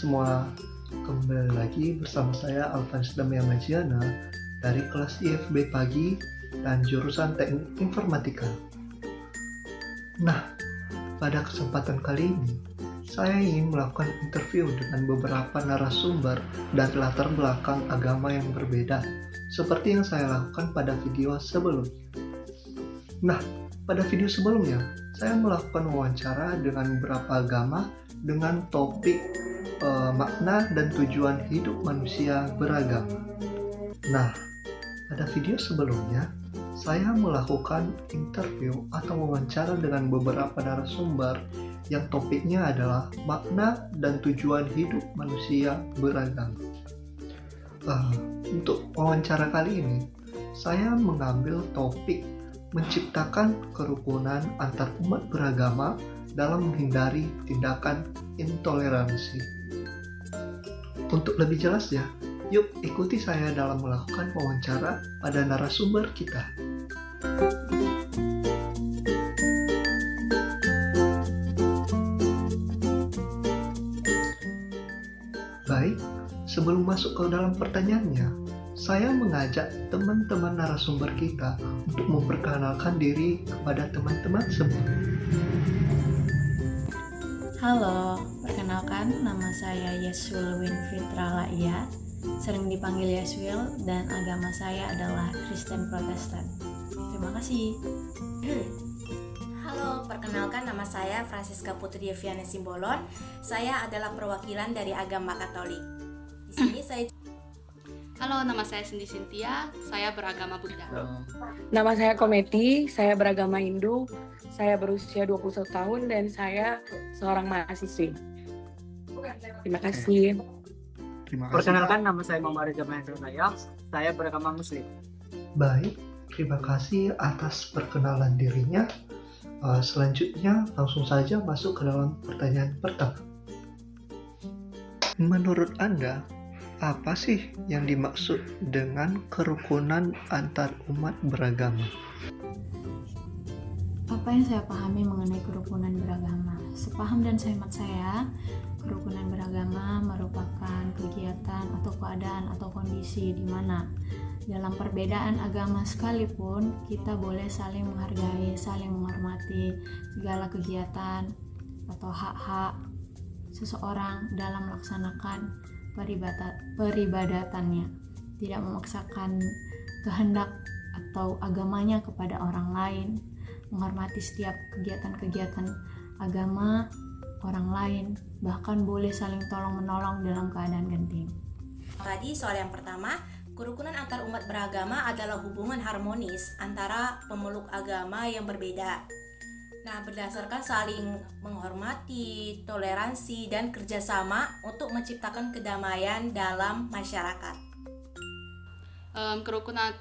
semua, kembali lagi bersama saya Alphans Damia Majiana dari kelas IFB Pagi dan jurusan Teknik Informatika. Nah, pada kesempatan kali ini, saya ingin melakukan interview dengan beberapa narasumber dari latar belakang agama yang berbeda, seperti yang saya lakukan pada video sebelumnya. Nah, pada video sebelumnya, saya melakukan wawancara dengan beberapa agama dengan topik makna dan tujuan hidup manusia beragama. Nah, pada video sebelumnya, saya melakukan interview atau wawancara dengan beberapa narasumber yang topiknya adalah makna dan tujuan hidup manusia beragama. Untuk wawancara kali ini, saya mengambil topik menciptakan kerukunan antar umat beragama dalam menghindari tindakan intoleransi. Untuk lebih jelas ya, yuk ikuti saya dalam melakukan wawancara pada narasumber kita. Baik, sebelum masuk ke dalam pertanyaannya, saya mengajak teman-teman narasumber kita untuk memperkenalkan diri kepada teman-teman semua. Halo, perkenalkan nama saya Yeswil Winfitra Laia, sering dipanggil Yeswil, dan agama saya adalah Kristen Protestan. Terima kasih. Halo, perkenalkan nama saya Francisca Putri Deviana Simbolon. Saya adalah perwakilan dari agama Katolik. Di sini saya Halo, nama saya Cindy Cynthia, saya beragama Buddha. Nama saya Kometi, saya beragama Hindu, saya berusia 21 tahun dan saya seorang mahasiswi. Terima kasih. Terima kasih. Perkenalkan, nama saya Muhammad Reza Mahendra, saya beragama Muslim. Baik, terima kasih atas perkenalan dirinya. Selanjutnya langsung saja masuk ke dalam pertanyaan pertama. Menurut Anda, apa sih yang dimaksud dengan kerukunan antar umat beragama? Apa yang saya pahami mengenai kerukunan beragama? Sepaham dan sehemat saya, kerukunan beragama merupakan kegiatan atau keadaan atau kondisi di mana dalam perbedaan agama sekalipun kita boleh saling menghargai, saling menghormati segala kegiatan atau hak-hak seseorang dalam melaksanakan peribadatannya, tidak memaksakan kehendak atau agamanya kepada orang lain, menghormati setiap kegiatan-kegiatan agama orang lain, bahkan boleh saling tolong-menolong dalam keadaan genting. tadi soal yang pertama, kerukunan antar umat beragama adalah hubungan harmonis antara pemeluk agama yang berbeda. Nah, berdasarkan saling menghormati, toleransi, dan kerjasama untuk menciptakan kedamaian dalam masyarakat. Kerukunan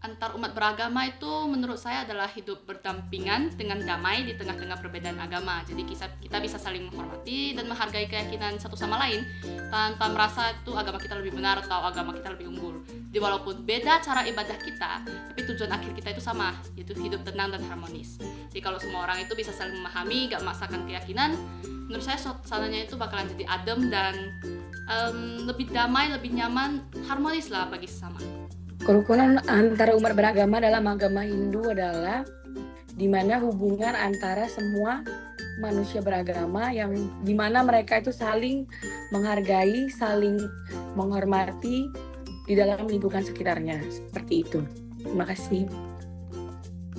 antar umat beragama itu menurut saya adalah hidup berdampingan dengan damai di tengah-tengah perbedaan agama. Jadi kita bisa saling menghormati dan menghargai keyakinan satu sama lain tanpa merasa itu agama kita lebih benar atau agama kita lebih unggul. Jadi walaupun beda cara ibadah kita, tapi tujuan akhir kita itu sama, yaitu hidup tenang dan harmonis. Jadi kalau semua orang itu bisa saling memahami, gak memaksakan keyakinan, menurut saya suasananya itu bakalan jadi adem dan lebih damai, lebih nyaman, harmonis lah bagi sesama. Kerukunan antara umat beragama dalam agama Hindu adalah di mana hubungan antara semua manusia beragama yang di mana mereka itu saling menghargai, saling menghormati di dalam lingkungan sekitarnya. Seperti itu. Terima kasih.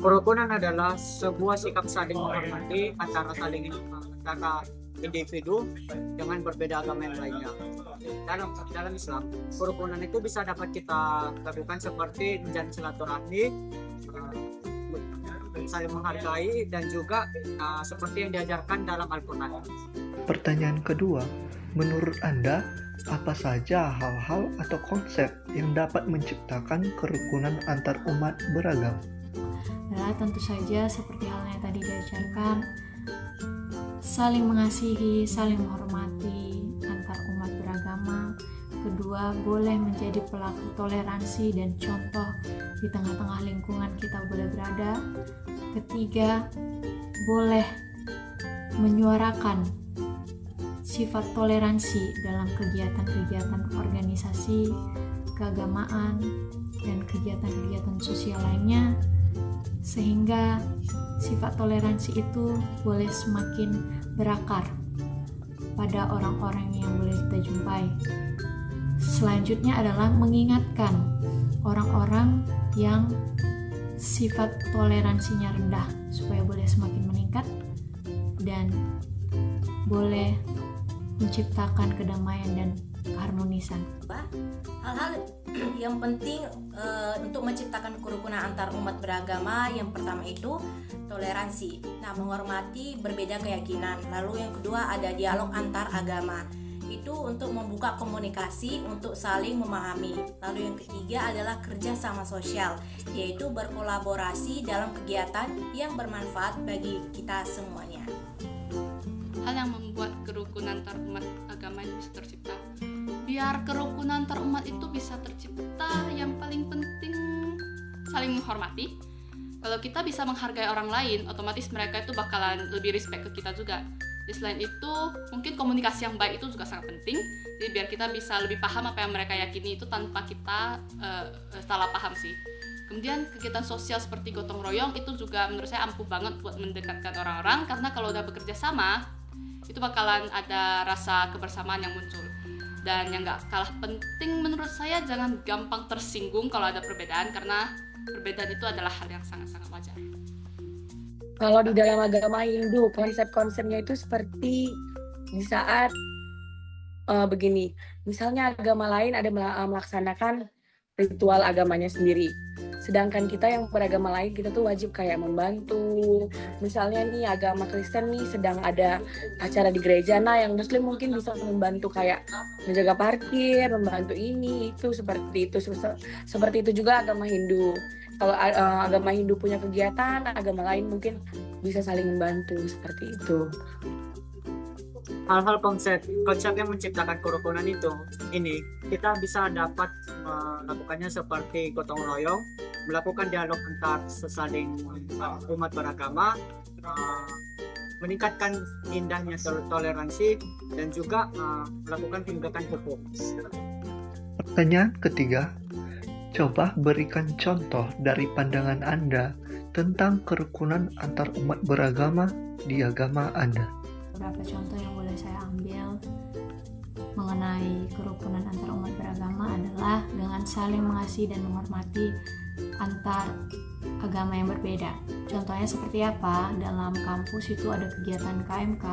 Kerukunan adalah sebuah sikap saling menghormati antara individu dengan berbeda agama yang lainnya. Dalam Islam, kerukunan itu bisa dapat kita lakukan seperti menjalin silaturahmi, saling menghargai, dan juga seperti yang diajarkan dalam Al-Quran. Pertanyaan kedua, menurut Anda, apa saja hal-hal atau konsep yang dapat menciptakan kerukunan antar umat beragama? Adalah tentu saja seperti halnya yang tadi diajarkan, saling mengasihi, saling menghormati antar umat beragama. Kedua, boleh menjadi pelaku toleransi dan contoh di tengah-tengah lingkungan kita boleh berada. Ketiga, boleh menyuarakan sifat toleransi dalam kegiatan-kegiatan organisasi, keagamaan, dan kegiatan-kegiatan sosial lainnya, sehingga sifat toleransi itu boleh semakin berakar pada orang-orang yang boleh kita jumpai. Selanjutnya adalah mengingatkan orang-orang yang sifat toleransinya rendah supaya boleh semakin meningkat dan boleh menciptakan kedamaian dan keharmonisan. Hal-hal yang penting untuk menciptakan kerukunan antar umat beragama, yang pertama itu toleransi. Nah, menghormati berbeda keyakinan. Lalu yang kedua ada dialog antar agama. Itu untuk membuka komunikasi untuk saling memahami. Lalu yang ketiga adalah kerjasama sosial, yaitu berkolaborasi dalam kegiatan yang bermanfaat bagi kita semuanya. Hal yang membuat kerukunan antar umat agama itu bisa tercipta. Biar kerukunan antar umat itu bisa tercipta, yang paling penting saling menghormati. Kalau kita bisa menghargai orang lain, otomatis mereka itu bakalan lebih respect ke kita juga. Jadi selain itu, mungkin komunikasi yang baik itu juga sangat penting. Jadi biar kita bisa lebih paham apa yang mereka yakini itu tanpa kita salah paham sih. Kemudian kegiatan sosial seperti gotong royong itu juga menurut saya ampuh banget buat mendekatkan orang-orang, karena kalau udah bekerja sama itu bakalan ada rasa kebersamaan yang muncul. Dan yang gak kalah penting menurut saya, jangan gampang tersinggung kalau ada perbedaan, karena perbedaan itu adalah hal yang sangat-sangat wajar. Kalau di dalam agama Hindu, konsep-konsepnya itu seperti di saat begini, misalnya agama lain ada melaksanakan ritual agamanya sendiri. Sedangkan kita yang beragama lain, kita tuh wajib kayak membantu. Misalnya nih agama Kristen nih sedang ada acara di gereja, nah yang Muslim mungkin bisa membantu kayak menjaga parkir, membantu ini, itu seperti itu. Seperti itu juga agama Hindu. Kalau agama Hindu punya kegiatan, agama lain mungkin bisa saling membantu, seperti itu. Hal-hal konsep yang menciptakan kerukunan itu, ini kita bisa dapat melakukannya seperti gotong royong, melakukan dialog antar sesaling umat beragama, meningkatkan indahnya toleransi, dan juga melakukan tindakan hukum. Pertanyaan ketiga, coba berikan contoh dari pandangan Anda tentang kerukunan antar umat beragama di agama Anda. Beberapa contoh yang boleh saya ambil mengenai kerukunan antar umat beragama adalah dengan saling mengasihi dan menghormati antar agama yang berbeda. Contohnya seperti apa? Dalam kampus itu ada kegiatan KMK,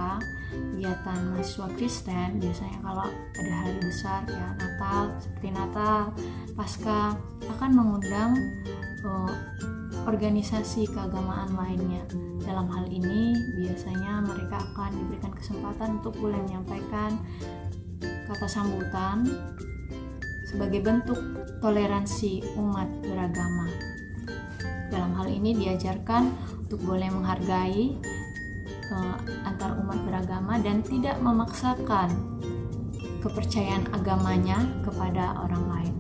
kegiatan mahasiswa Kristen. Biasanya kalau ada hari besar ya Natal, seperti Natal, Paskah, akan mengundang organisasi keagamaan lainnya. Dalam hal ini biasanya mereka akan diberikan kesempatan untuk boleh menyampaikan kata sambutan sebagai bentuk toleransi umat beragama. Dalam hal ini diajarkan untuk boleh menghargai antar umat beragama dan tidak memaksakan kepercayaan agamanya kepada orang lain.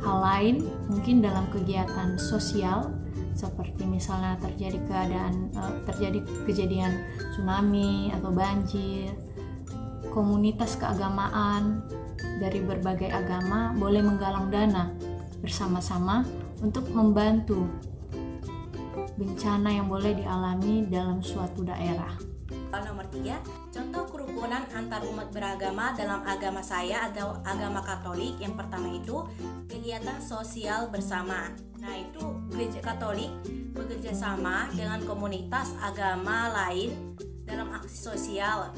Hal lain mungkin dalam kegiatan sosial seperti misalnya terjadi kejadian tsunami atau banjir, komunitas keagamaan dari berbagai agama boleh menggalang dana bersama-sama untuk membantu bencana yang boleh dialami dalam suatu daerah. Nomor 3, contoh kerukunan antar umat beragama dalam agama saya atau agama Katolik. Yang pertama itu kegiatan sosial bersama. Nah, itu gereja Katolik bekerja sama dengan komunitas agama lain dalam aksi sosial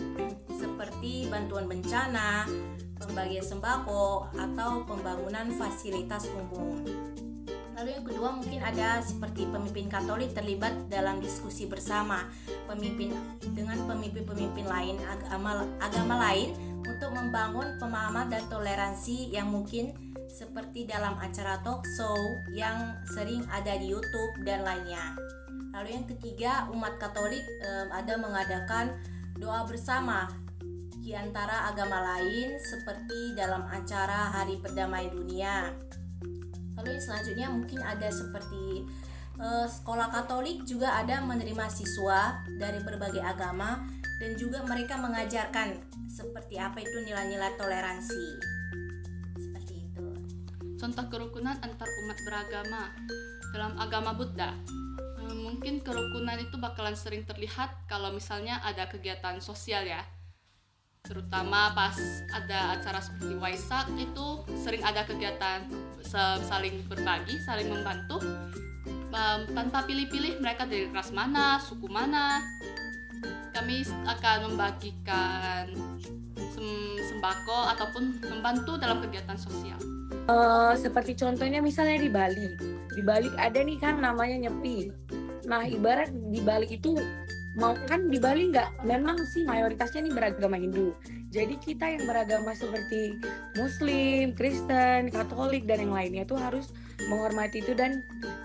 seperti bantuan bencana, pembagian sembako, atau pembangunan fasilitas umum. Lalu yang kedua mungkin ada seperti pemimpin Katolik terlibat dalam diskusi bersama dengan pemimpin-pemimpin lain agama lain untuk membangun pemahaman dan toleransi yang mungkin seperti dalam acara talk show yang sering ada di YouTube dan lainnya. Lalu yang ketiga, umat Katolik ada mengadakan doa bersama di antara agama lain seperti dalam acara Hari Perdamaian Dunia. Lalu yang selanjutnya mungkin ada seperti sekolah Katolik juga ada menerima siswa dari berbagai agama dan juga mereka mengajarkan seperti apa itu nilai-nilai toleransi. Seperti itu. Contoh kerukunan antar umat beragama dalam agama Buddha. Mungkin kerukunan itu bakalan sering terlihat kalau misalnya ada kegiatan sosial ya. Terutama pas ada acara seperti Waisak itu sering ada kegiatan saling berbagi, saling membantu tanpa pilih-pilih mereka dari ras mana, suku mana. Kami akan membagikan sembako ataupun membantu dalam kegiatan sosial. Seperti contohnya misalnya di Bali. Di Bali ada nih kan namanya nyepi. Nah ibarat di Bali itu mau kan di Bali memang sih mayoritasnya nih beragama Hindu. Jadi kita yang beragama seperti Muslim, Kristen, Katolik dan yang lainnya itu harus menghormati itu dan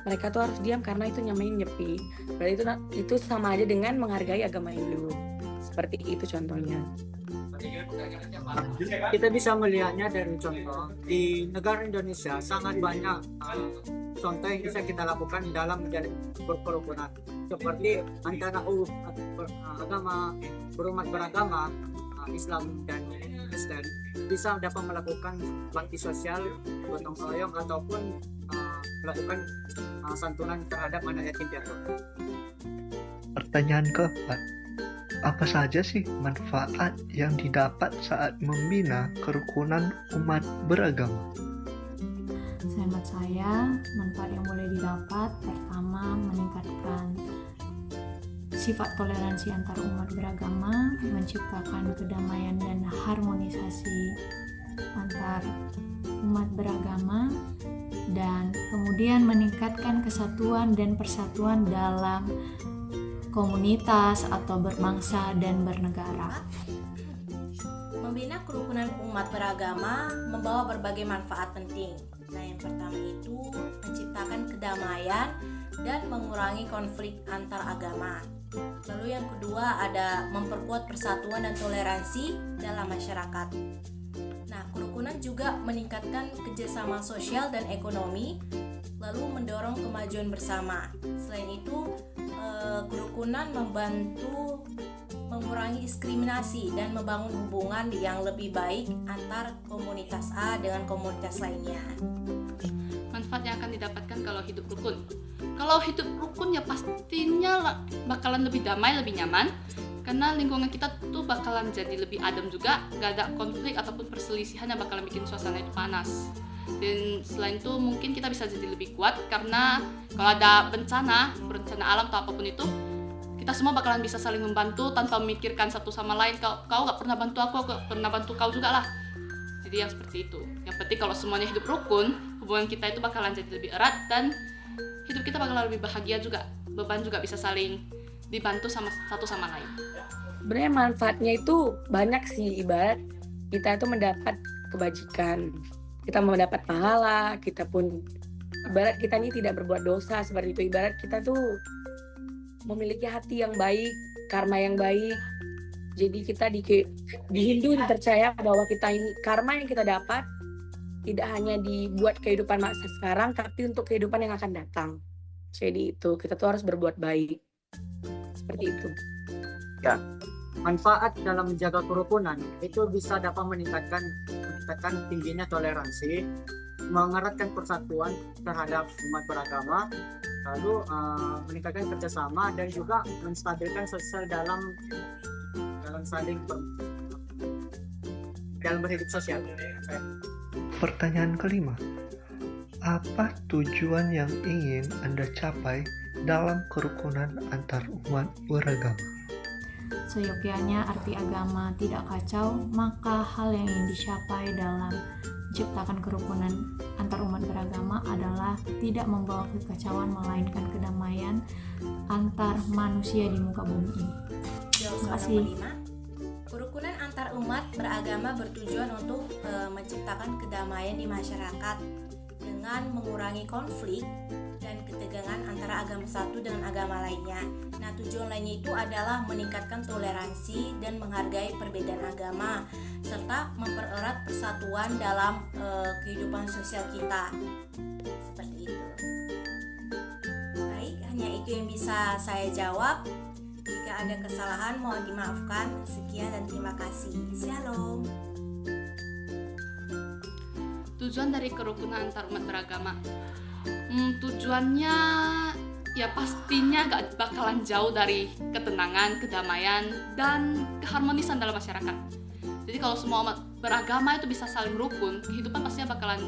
mereka tuh harus diam karena itu namanya nyepi. Berarti itu sama aja dengan menghargai agama Hindu. Seperti itu contohnya. Kita bisa melihatnya dari contoh di negara Indonesia sangat banyak contoh yang bisa kita lakukan dalam menjalin berkerukunan, seperti antara agama berumat beragama Islam dan Kristen bisa dapat melakukan bakti sosial, gotong royong ataupun melakukan santunan terhadap anak yatim piatu. Pertanyaan keempat, apa saja sih manfaat yang didapat saat membina kerukunan umat beragama? Hemat saya, manfaat yang boleh didapat pertama meningkatkan sifat toleransi antar umat beragama, menciptakan kedamaian dan harmonisasi antar umat beragama, dan kemudian meningkatkan kesatuan dan persatuan dalam komunitas atau berbangsa dan bernegara. Membina kerukunan umat beragama membawa berbagai manfaat penting. Nah, yang pertama itu menciptakan kedamaian dan mengurangi konflik antar agama. Lalu yang kedua ada memperkuat persatuan dan toleransi dalam masyarakat. Nah, kerukunan juga meningkatkan kerjasama sosial dan ekonomi, lalu mendorong kemajuan bersama. Selain itu, kerukunan membantu mengurangi diskriminasi dan membangun hubungan yang lebih baik antar komunitas A dengan komunitas lainnya. Manfaat yang akan didapatkan kalau hidup rukun. Kalau hidup rukun ya pastinya bakalan lebih damai, lebih nyaman, karena lingkungan kita tuh bakalan jadi lebih adem juga, gak ada konflik ataupun perselisihan yang bakalan bikin suasana itu panas. Dan selain itu mungkin kita bisa jadi lebih kuat karena kalau ada bencana alam atau apapun itu, kita semua bakalan bisa saling membantu tanpa memikirkan satu sama lain. Kau gak pernah bantu aku gak pernah bantu kau juga lah. Jadi yang seperti itu. Yang penting kalau semuanya hidup rukun, hubungan kita itu bakalan jadi lebih erat dan hidup kita bakalan lebih bahagia juga. Beban juga bisa saling dibantu sama satu sama lain. Sebenarnya manfaatnya itu banyak sih, ibarat kita itu mendapat kebajikan, kita mendapat pahala, kita pun ibarat kita ini tidak berbuat dosa seperti itu, ibarat kita tuh memiliki hati yang baik, karma yang baik. Jadi kita di Hindu percaya bahwa kita ini karma yang kita dapat tidak hanya dibuat kehidupan masa sekarang, tapi untuk kehidupan yang akan datang. Jadi itu kita tuh harus berbuat baik. Seperti itu. Ya, manfaat dalam menjaga kerukunan itu bisa dapat meningkatkan tingginya toleransi, mengeratkan persatuan terhadap umat beragama, lalu meningkatkan kerjasama dan juga menstabilkan sosial dalam berhidup sosial. Pertanyaan kelima, apa tujuan yang ingin Anda capai dalam kerukunan antar umat beragama? Seyogyanya arti agama tidak kacau, maka hal yang ingin dicapai dalam menciptakan kerukunan antar umat beragama adalah tidak membawa kekacauan melainkan kedamaian antar manusia di muka bumi ini. Terima kasih. Kerukunan antar umat beragama bertujuan untuk menciptakan kedamaian di masyarakat dengan mengurangi konflik dan ketegangan antara agama satu dengan agama lainnya. Nah, tujuan lainnya itu adalah meningkatkan toleransi dan menghargai perbedaan agama serta mempererat persatuan dalam kehidupan sosial kita. Seperti itu. Baik, hanya itu yang bisa saya jawab. Jika ada kesalahan mohon dimaafkan. Sekian dan terima kasih. Shalom. Tujuan dari kerukunan antar umat beragama, tujuannya ya pastinya gak bakalan jauh dari ketenangan, kedamaian, dan keharmonisan dalam masyarakat. Jadi kalau semua umat beragama itu bisa saling rukun, kehidupan pastinya bakalan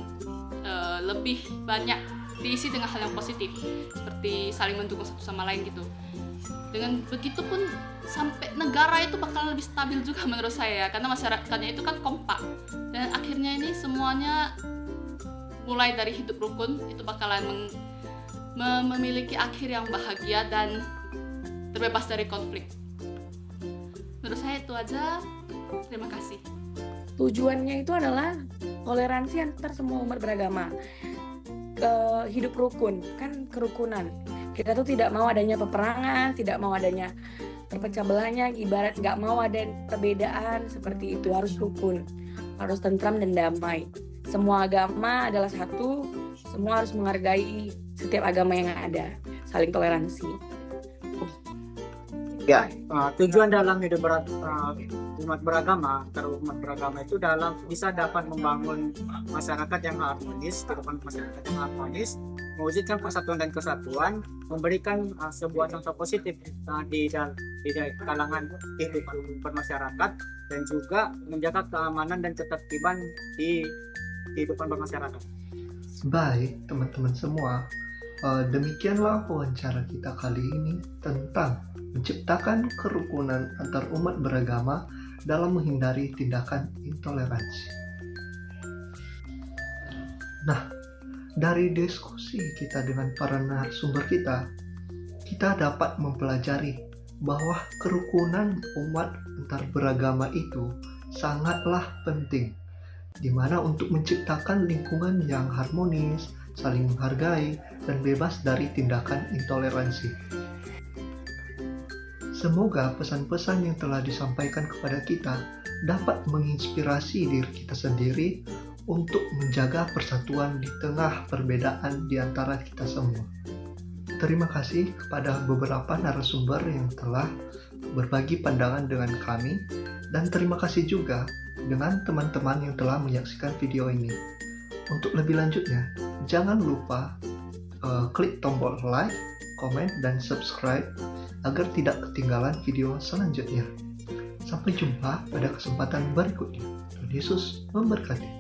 lebih banyak diisi dengan hal yang positif, seperti saling mendukung satu sama lain gitu. Dengan begitu pun sampai negara itu bakalan lebih stabil juga menurut saya, karena masyarakatnya itu kan kompak. Dan akhirnya ini semuanya mulai dari hidup rukun itu bakalan memiliki akhir yang bahagia dan terbebas dari konflik. Menurut saya itu aja. Terima kasih. Tujuannya itu adalah toleransi antar semua umat beragama. Hidup rukun, kan kerukunan. Kita tuh tidak mau adanya peperangan, tidak mau adanya terpecah belahnya, ibarat nggak mau ada perbedaan seperti itu. Harus rukun, harus tentram dan damai. Semua agama adalah satu, semua harus menghargai setiap agama yang ada, saling toleransi. Ya, tujuan dalam hidup umat beragama, umat beragama itu bisa dapat membangun masyarakat yang harmonis, kehidupan masyarakat yang harmonis, mewujudkan persatuan dan kesatuan, memberikan sebuah contoh positif di kalangan kehidupan bermasyarakat, dan juga menjaga keamanan dan ketertiban di kehidupan bermasyarakat. Baik, teman-teman semua, demikianlah wawancara kita kali ini tentang menciptakan kerukunan antar umat beragama dalam menghindari tindakan intoleransi. Nah, dari diskusi kita dengan para narasumber kita dapat mempelajari bahwa kerukunan umat antar beragama itu sangatlah penting, di mana untuk menciptakan lingkungan yang harmonis, saling menghargai, dan bebas dari tindakan intoleransi. Semoga pesan-pesan yang telah disampaikan kepada kita dapat menginspirasi diri kita sendiri untuk menjaga persatuan di tengah perbedaan di antara kita semua. Terima kasih kepada beberapa narasumber yang telah berbagi pandangan dengan kami, dan terima kasih juga dengan teman-teman yang telah menyaksikan video ini. Untuk lebih lanjutnya, jangan lupa klik tombol like, komen, dan subscribe agar tidak ketinggalan video selanjutnya. Sampai jumpa pada kesempatan berikutnya. Tuhan Yesus memberkati.